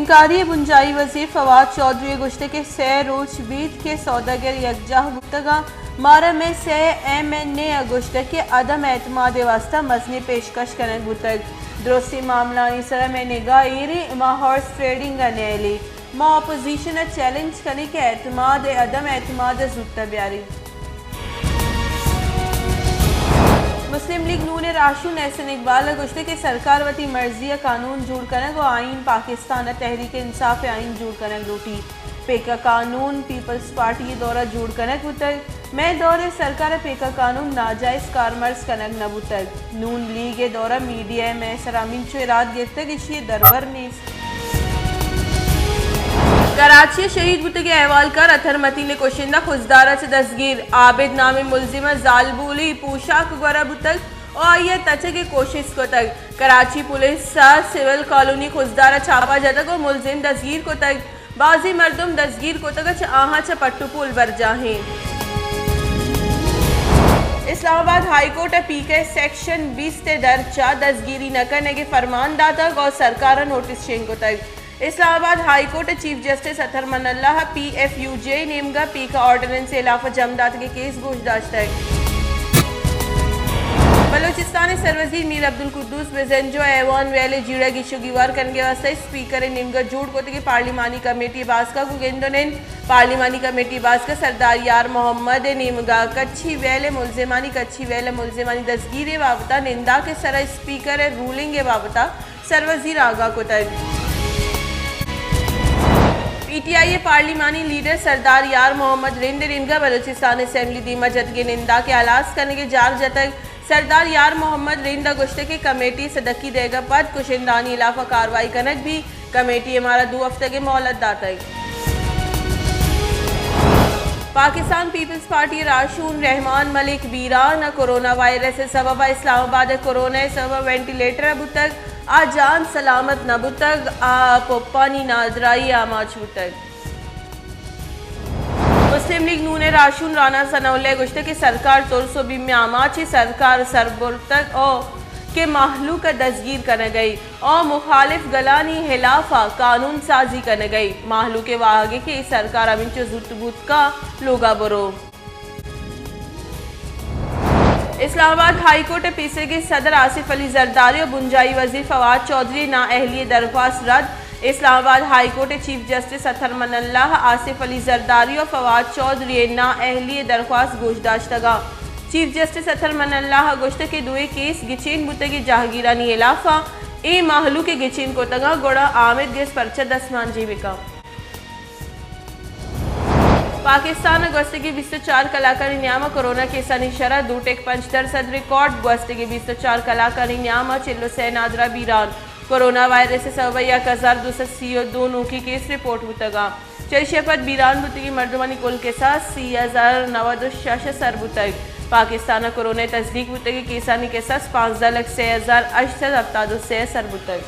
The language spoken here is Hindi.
इनकारी बुंजाई वजीर फवाद चौधरी गुश्ते के सह रोज बीत के सौदागर यकजाह गुफ्तगा मारा में सह MNA अगुश्ते के अदम एतमाद वास्ता मजनी पेशकश करने गुतग दुरुस्ती मामला सर में निगाह मा हॉर्स ट्रेडिंग न्यायली मा अपोजिशन चैलेंज करने के एतमाद अदम एतमाद जुत्ता ब्यारी मुस्लिम लीग नून राशू एहसन इकबाल गुश्ते के सरकार वती मर्जी कानून जूड़ करन आइन पाकिस्तान तहरीक इंसाफ आइन जूड़ करन रोटी पेका कानून पीपल्स पार्टी दौरा जूड़ करन बुतक मैं दौरे सरकार पेका कानून नाजायज कारमर्ज कनक न बुतक नून लीग दौरा मीडिया में सरामीन चुरात गिरतक इशी दरबर नीस कराची शहीद बुते के अहवाल कर अथरमती ने कोशिंदा खुजदारा से दसगीर आबिद नामी मुलजिमा जालबूली पोशाक गोरा बुतक और यह तचे के कोशिश को तक कराची पुलिस सिविल कॉलोनी खुजदारा छापा जतक और मुलजिम दसगीर को तक बाजी मर्दुम दसगीर को तक आहा च पट्टू पुल बर जाहे इस्लामाबाद हाईकोर्ट पीके सेक्शन 20 ते दर्जा दसगिरी न करने के फरमान दाता और सरकार नोटिस शेंग को तक इस्लामाबाद हाईकोर्ट चीफ जस्टिस अतर मनल्लाह PFUJ नेमगा पीका ऑर्डिनेंस इलाफा जमदात के केस गोशदाश्त है बलोचिस्तान सरवजीर मीर अब्दुल कुद्दूस बेजेंजो ऐवान वेले जीड़ा की शुगीवार करने वास्ते स्पीकर निमगा जूड़ कोते की पार्लिमानी कमेटी बासका गुगेंदोनेन पार्लिमानी कमेटी बासका सरदार यार मोहम्मद निमगा कच्ची वेले मुलजिमानी दसगीर बाबता निंदा के सरा स्पीकर रूलिंग बाबता सरवजीर आगा को तक PTI पार्लिमानी लीडर सरदार यार मोहम्मद रिंद रिंगा बलोचिस्तान असेंबली दीमा जत के निंदा के आलास करने के जार जतक सरदार यार मोहम्मद रिंदा गुश्ते की कमेटी सदकी देगा पद कुशिंदानी इलाफा कार्रवाई कनक भी कमेटी हमारा 2 हफ्ते के मोहलत दाता है पाकिस्तान पीपल्स पार्टी राशून रहमान मलिक बीरान कोरोना वायरस सबब इस्लामाबाद कोरोना सबब वेंटिलेटर अबुतक आजान सलामत नबुतग पोपानी नादराई आमाच बुतग मुस्लिम लीग नून राशून राना सनौले गुश्ते की सरकार तोरसो भी में आमाची सरकार सरबुरतक और के माहलू का दसगीर करने गई और मुखालिफ गलानी हिलाफा कानून साजी करने गई माहलू के वागे की सरकार अमिंचो जुतबुत का लोगा बरो इस्लामाबाद हाईकोर्ट पीसे के सदर आसिफ अली जरदारी और बुंजाई वजीर फवाद चौधरी नाअहली दरख्वास्त रद्द इस्लामाबाद हाईकोर्ट चीफ जस्टिस अतर मनल्लाह आसिफ अली जरदारी और फवाद चौधरी नाअहली दरख्वास्त गोशदाश्तगा चीफ जस्टिस अतर मनल्लाह गोश्त के दुए केस गिचीन बुते की जहागीरानी इलाफा ए माहलू के गिचीन को तगा गोड़ा आमिद गेस परचा 10 मान जीविका पाकिस्तान गोस्ते की 24 कलाकारी न्यामा कोरोना के सनिशरा 2.5% रिकॉर्ड गोस्ते की 24 कलाकारी न्यामा चिल्लो से नादरा बीरान कोरोना वायरस से सबब 1232 नोकी केस रिपोर्ट बुतगा चेशपत बीरान बुती की मर्दमानी कुल के साथ 30,096 सर बुतग पाकिस्तान कोरोना तस्दीक बुते की केसानी के साथ 5,06,877 सर बुतग